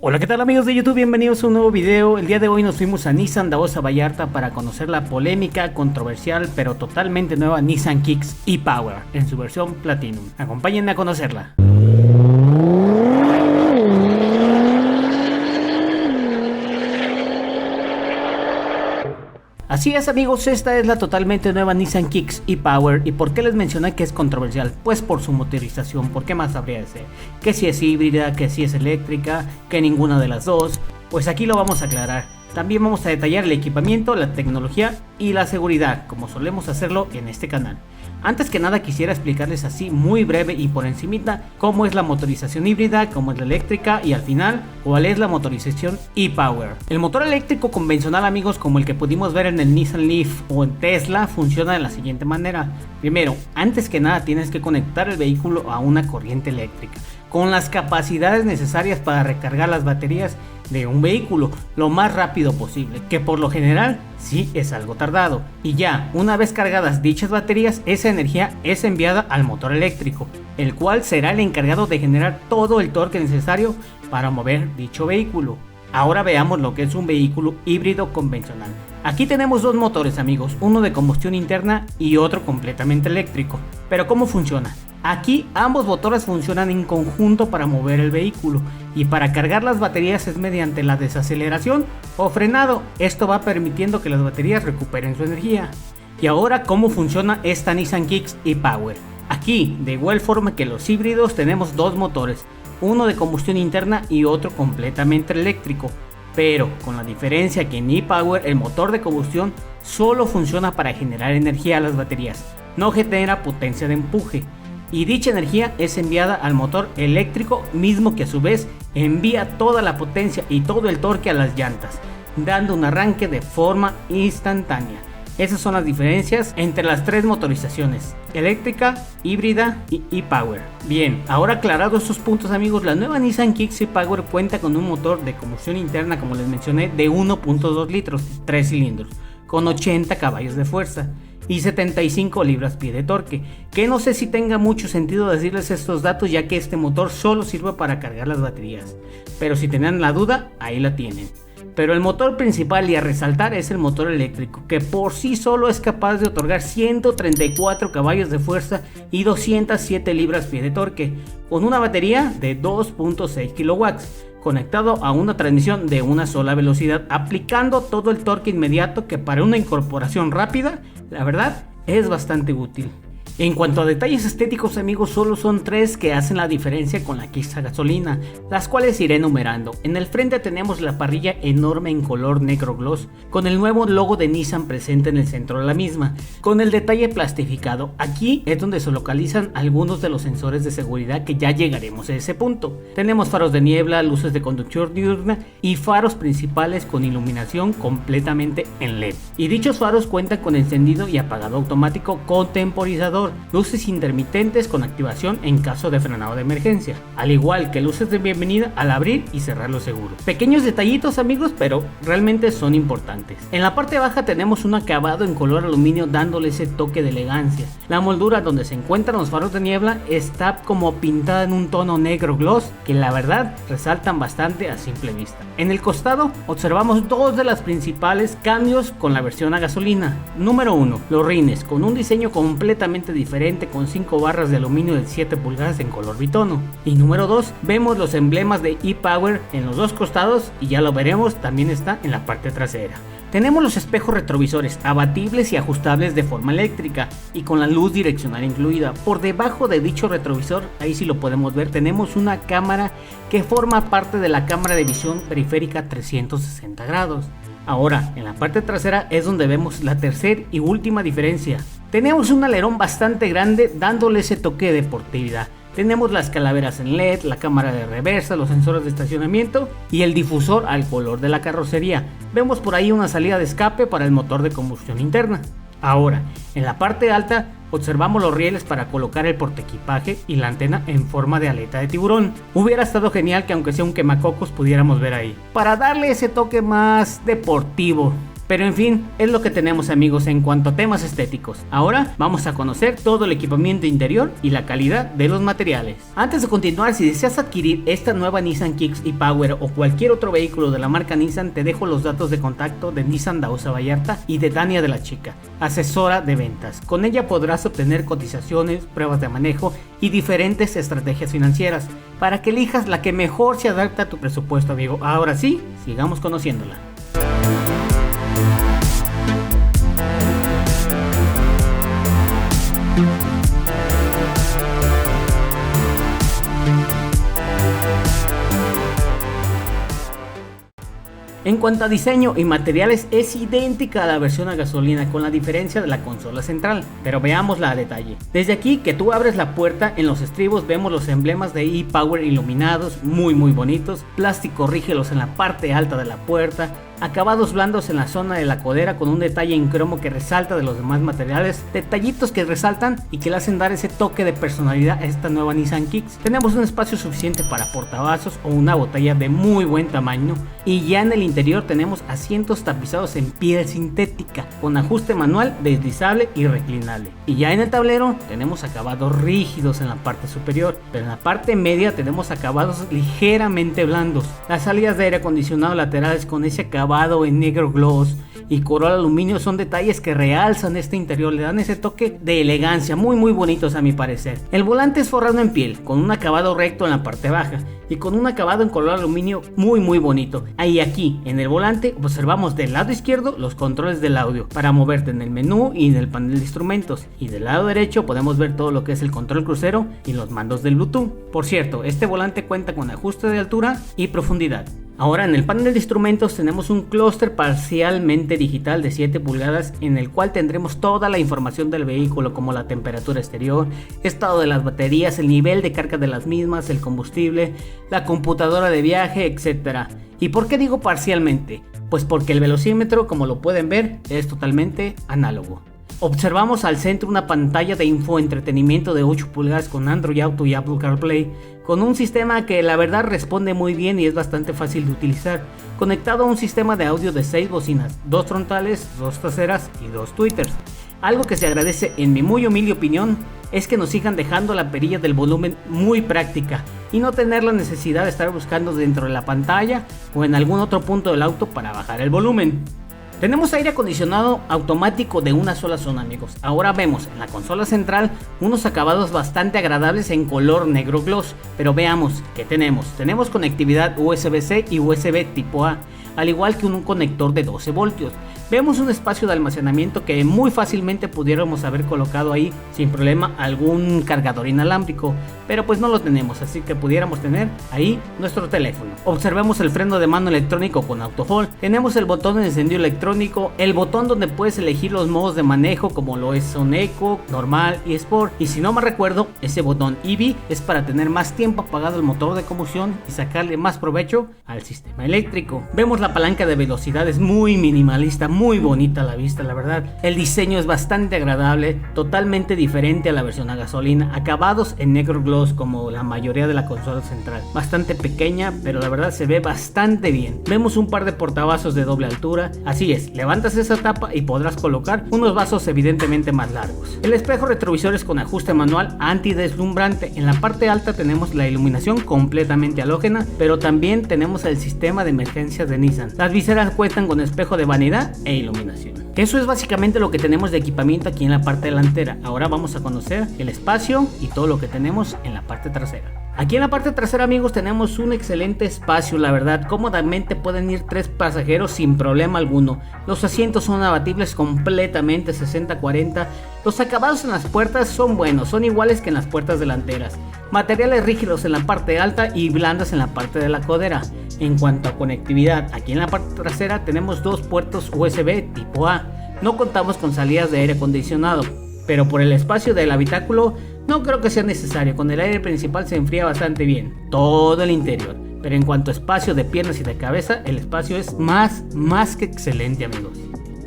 Hola, ¿qué tal amigos de YouTube? Bienvenidos a un nuevo video. El día de hoy nos fuimos a Nissan Davos Vallarta para conocer la polémica, controversial, pero totalmente nueva Nissan Kicks e-Power en su versión Platinum. Acompáñenme a conocerla. Así es amigos, esta es la totalmente nueva Nissan Kicks e-Power. ¿Y por qué les mencioné que es controversial? Pues por su motorización. ¿Por qué más habría de ser? Que si es híbrida, que si es eléctrica, que ninguna de las dos. Pues aquí lo vamos a aclarar. También vamos a detallar el equipamiento, la tecnología y la seguridad, como solemos hacerlo en este canal. Antes que nada quisiera explicarles así muy breve y por encimita cómo es la motorización híbrida, cómo es la eléctrica y al final cuál es la motorización e-Power. El motor eléctrico convencional amigos, como el que pudimos ver en el Nissan Leaf o en Tesla, funciona de la siguiente manera. Primero, antes que nada tienes que conectar el vehículo a una corriente eléctrica con las capacidades necesarias para recargar las baterías de un vehículo lo más rápido posible, que por lo general sí es algo tardado. Y ya, una vez cargadas dichas baterías, esa energía es enviada al motor eléctrico, el cual será el encargado de generar todo el torque necesario para mover dicho vehículo. Ahora veamos lo que es un vehículo híbrido convencional. Aquí tenemos dos motores amigos, uno de combustión interna y otro completamente eléctrico. Pero ¿cómo funciona? Aquí ambos motores funcionan en conjunto para mover el vehículo y para cargar las baterías es mediante la desaceleración o frenado. Esto va permitiendo que las baterías recuperen su energía. Y ahora, ¿cómo funciona esta Nissan Kicks e-Power? Aquí, de igual forma que los híbridos, tenemos dos motores, uno de combustión interna y otro completamente eléctrico, pero con la diferencia que en e-Power el motor de combustión solo funciona para generar energía a las baterías, no genera potencia de empuje, y dicha energía es enviada al motor eléctrico mismo que a su vez envía toda la potencia y todo el torque a las llantas, dando un arranque de forma instantánea. Esas son las diferencias entre las tres motorizaciones, eléctrica, híbrida y e-Power. Bien, ahora aclarados estos puntos amigos, la nueva Nissan Kicks e-Power cuenta con un motor de combustión interna, como les mencioné, de 1.2 litros, 3 cilindros, con 80 caballos de fuerza y 75 libras-pie de torque, que no sé si tenga mucho sentido decirles estos datos, ya que este motor solo sirve para cargar las baterías, pero si tenían la duda, ahí la tienen. Pero el motor principal y a resaltar es el motor eléctrico, que por sí solo es capaz de otorgar 134 caballos de fuerza y 207 libras-pie de torque, con una batería de 2.6 kilowatts, conectado a una transmisión de una sola velocidad, aplicando todo el torque inmediato que para una incorporación rápida, la verdad, es bastante útil. En cuanto a detalles estéticos amigos, solo son tres que hacen la diferencia con la Kicks a gasolina, las cuales iré enumerando. En el frente tenemos la parrilla enorme en color negro gloss, con el nuevo logo de Nissan presente en el centro de la misma, con el detalle plastificado. Aquí es donde se localizan algunos de los sensores de seguridad, que ya llegaremos a ese punto. Tenemos faros de niebla, luces de conducción diurna y faros principales con iluminación completamente en LED. Y dichos faros cuentan con encendido y apagado automático con temporizador, luces intermitentes con activación en caso de frenado de emergencia, al igual que luces de bienvenida al abrir y cerrar los seguros. Pequeños detallitos amigos, pero realmente son importantes. En la parte baja tenemos un acabado en color aluminio dándole ese toque de elegancia. La moldura donde se encuentran los faros de niebla está como pintada en un tono negro gloss, que la verdad resaltan bastante a simple vista. En el costado observamos dos de los principales cambios con la versión a gasolina. Número 1, los rines con un diseño completamente diferente, con 5 barras de aluminio de 7 pulgadas en color bitono. Y número 2, vemos los emblemas de e-Power en los dos costados, y ya lo veremos, también está en la parte trasera. Tenemos los espejos retrovisores abatibles y ajustables de forma eléctrica y con la luz direccional incluida. Por debajo de dicho retrovisor, ahí sí lo podemos ver, tenemos una cámara que forma parte de la cámara de visión periférica 360 grados. Ahora, en la parte trasera es donde vemos la tercera y última diferencia. Tenemos un alerón bastante grande dándole ese toque de deportividad. Tenemos las calaveras en LED, la cámara de reversa, los sensores de estacionamiento y el difusor al color de la carrocería. Vemos por ahí una salida de escape para el motor de combustión interna. Ahora, en la parte alta observamos los rieles para colocar el portaequipaje y la antena en forma de aleta de tiburón. Hubiera estado genial que aunque sea un quemacocos pudiéramos ver ahí, para darle ese toque más deportivo. Pero en fin, es lo que tenemos amigos en cuanto a temas estéticos. Ahora vamos a conocer todo el equipamiento interior y la calidad de los materiales. Antes de continuar, si deseas adquirir esta nueva Nissan Kicks e-Power o cualquier otro vehículo de la marca Nissan, te dejo los datos de contacto de Nissan Dausa Vallarta y de Dania de la Chica, asesora de ventas. Con ella podrás obtener cotizaciones, pruebas de manejo y diferentes estrategias financieras para que elijas la que mejor se adapte a tu presupuesto, amigo. Ahora sí, sigamos conociéndola. En cuanto a diseño y materiales, es idéntica a la versión a gasolina, con la diferencia de la consola central, pero veámosla a detalle. Desde aquí que tú abres la puerta, en los estribos vemos los emblemas de e-Power iluminados, muy bonitos, plásticos rígidos en la parte alta de la puerta, acabados blandos en la zona de la codera con un detalle en cromo que resalta de los demás materiales, detallitos que resaltan y que le hacen dar ese toque de personalidad a esta nueva Nissan Kicks. Tenemos un espacio suficiente para portavasos o una botella de muy buen tamaño, y ya en el interior tenemos asientos tapizados en piel sintética con ajuste manual, deslizable y reclinable. Y ya en el tablero tenemos acabados rígidos en la parte superior, pero en la parte media tenemos acabados ligeramente blandos. Las salidas de aire acondicionado laterales con ese acabado en negro gloss y Corolla aluminio son detalles que realzan este interior, le dan ese toque de elegancia muy bonitos a mi parecer. El volante es forrado en piel con un acabado recto en la parte baja y con un acabado en color aluminio muy bonito. Ahí aquí en el volante observamos del lado izquierdo los controles del audio para moverte en el menú y en el panel de instrumentos, y del lado derecho podemos ver todo lo que es el control crucero y los mandos del Bluetooth. Por cierto, este volante cuenta con ajuste de altura y profundidad. Ahora en el panel de instrumentos tenemos un clúster parcialmente digital de 7 pulgadas en el cual tendremos toda la información del vehículo, como la temperatura exterior, estado de las baterías, el nivel de carga de las mismas, el combustible, la computadora de viaje, etc. ¿Y por qué digo parcialmente? Pues porque el velocímetro, como lo pueden ver, es totalmente análogo. Observamos al centro una pantalla de infoentretenimiento de 8 pulgadas con Android Auto y Apple CarPlay, con un sistema que la verdad responde muy bien y es bastante fácil de utilizar, conectado a un sistema de audio de 6 bocinas, 2 frontales, 2 traseras y 2 tweeters. Algo que se agradece en mi muy humilde opinión es que nos sigan dejando la perilla del volumen muy práctica y no tener la necesidad de estar buscando dentro de la pantalla o en algún otro punto del auto para bajar el volumen. Tenemos aire acondicionado automático de una sola zona, amigos. Ahora vemos en la consola central unos acabados bastante agradables en color negro gloss, pero veamos qué tenemos. Tenemos conectividad USB-C y USB tipo A, al igual que un conector de 12 voltios. Vemos un espacio de almacenamiento que muy fácilmente pudiéramos haber colocado ahí sin problema algún cargador inalámbrico, pero pues no lo tenemos, así que pudiéramos tener ahí nuestro teléfono. Observemos el freno de mano electrónico con auto hold. Tenemos el botón de encendido electrónico, el botón donde puedes elegir los modos de manejo como lo es Son Eco, normal y Sport, y si no me recuerdo, ese botón EV es para tener más tiempo apagado el motor de combustión y sacarle más provecho al sistema eléctrico. Vemos la palanca de velocidades muy minimalista, muy bonita a la vista, la verdad. El diseño es bastante agradable, totalmente diferente a la versión a gasolina, acabados en negro gloss como la mayoría de la consola central, bastante pequeña, pero la verdad se ve bastante bien. Vemos un par de portavasos de doble altura, así es, levantas esa tapa y podrás colocar unos vasos evidentemente más largos. El espejo retrovisor es con ajuste manual antideslumbrante. En la parte alta tenemos la iluminación completamente halógena, pero también tenemos el sistema de emergencia de Nissan. Las viseras cuentan con espejo de vanidad e iluminación. Eso es básicamente lo que tenemos de equipamiento aquí en la parte delantera. Ahora vamos a conocer el espacio y todo lo que tenemos en la parte trasera. Aquí en la parte trasera, amigos, tenemos un excelente espacio, la verdad. Cómodamente pueden ir 3 pasajeros sin problema alguno. Los asientos son abatibles completamente 60-40. Los acabados en las puertas son buenos, son iguales que en las puertas delanteras. Materiales rígidos en la parte alta y blandas en la parte de la codera. En cuanto a conectividad, aquí en la parte trasera tenemos 2 puertos USB tipo A. No contamos con salidas de aire acondicionado, pero por el espacio del habitáculo no creo que sea necesario. Con el aire principal se enfría bastante bien todo el interior, pero en cuanto a espacio de piernas y de cabeza, el espacio es más que excelente, amigos.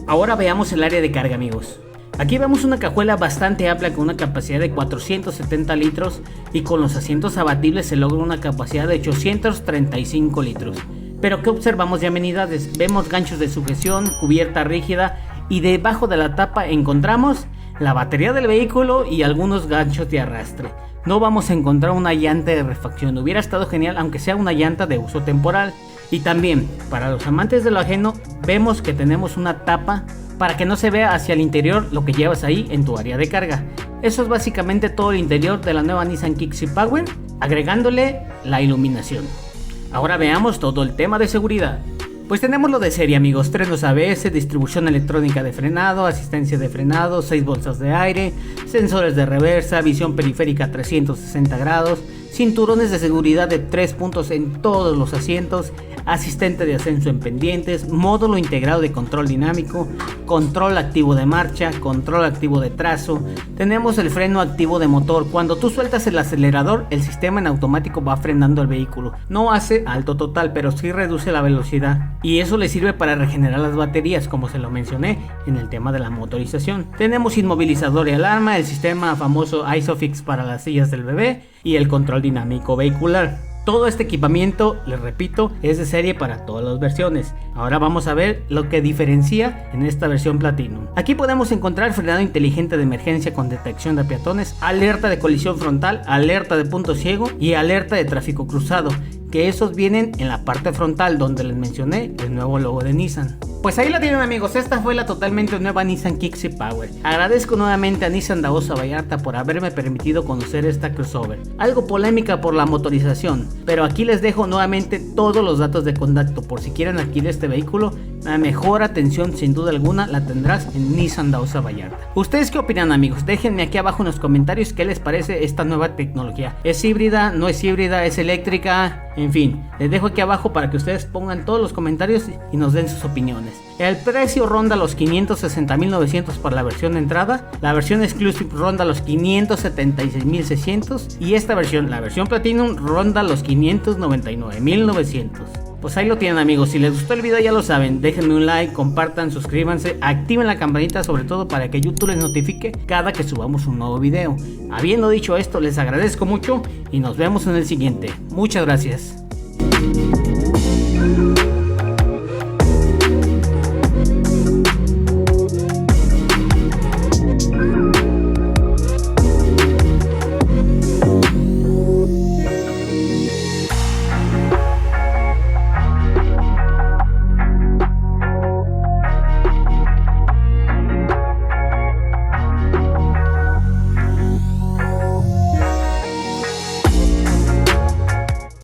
Ahora veamos el área de carga, amigos. Aquí vemos una cajuela bastante amplia con una capacidad de 470 litros y con los asientos abatibles se logra una capacidad de 835 litros. Pero ¿qué observamos de amenidades? Vemos ganchos de sujeción, cubierta rígida y debajo de la tapa encontramos la batería del vehículo y algunos ganchos de arrastre. No vamos a encontrar una llanta de refacción, hubiera estado genial aunque sea una llanta de uso temporal. Y también, para los amantes de lo ajeno, vemos que tenemos una tapa para que no se vea hacia el interior lo que llevas ahí en tu área de carga. Eso es básicamente todo el interior de la nueva Nissan Kicks e-Power, agregándole la iluminación. Ahora veamos todo el tema de seguridad. Pues tenemos lo de serie, amigos: frenos ABS, distribución electrónica de frenado, asistencia de frenado, 6 bolsas de aire, sensores de reversa, visión periférica 360 grados, cinturones de seguridad de 3 puntos en todos los asientos, asistente de ascenso en pendientes, módulo integrado de control dinámico, control activo de marcha, control activo de trazo. Tenemos el freno activo de motor. Cuando tú sueltas el acelerador, el sistema en automático va frenando el vehículo. No hace alto total, pero sí reduce la velocidad, y eso le sirve para regenerar las baterías, como se lo mencioné en el tema de la motorización. Tenemos inmovilizador y alarma, el sistema famoso ISOFIX para las sillas del bebé y el control dinámico vehicular. Todo este equipamiento, les repito, es de serie para todas las versiones. Ahora vamos a ver lo que diferencia en esta versión Platinum. Aquí podemos encontrar frenado inteligente de emergencia con detección de peatones, alerta de colisión frontal, alerta de punto ciego y alerta de tráfico cruzado, que esos vienen en la parte frontal donde les mencioné el nuevo logo de Nissan. Pues ahí la tienen, amigos, esta fue la totalmente nueva Nissan Kicks e-Power. Agradezco nuevamente a Nissan Daosa Vallarta por haberme permitido conocer esta crossover. Algo polémica por la motorización, pero aquí les dejo nuevamente todos los datos de contacto por si quieren adquirir este vehículo. La mejor atención sin duda alguna la tendrás en Nissan Daosa Vallarta. ¿Ustedes qué opinan, amigos? Déjenme aquí abajo en los comentarios qué les parece esta nueva tecnología. ¿Es híbrida? ¿No es híbrida? ¿Es eléctrica? En fin, les dejo aquí abajo para que ustedes pongan todos los comentarios y nos den sus opiniones. El precio ronda los 560.900 para la versión de entrada, la versión Exclusive ronda los 576.600 y esta versión, la versión Platinum, ronda los 599.900. Pues ahí lo tienen, amigos. Si les gustó el video ya lo saben, déjenme un like, compartan, suscríbanse, activen la campanita sobre todo para que YouTube les notifique cada que subamos un nuevo video. Habiendo dicho esto, les agradezco mucho y nos vemos en el siguiente. Muchas gracias.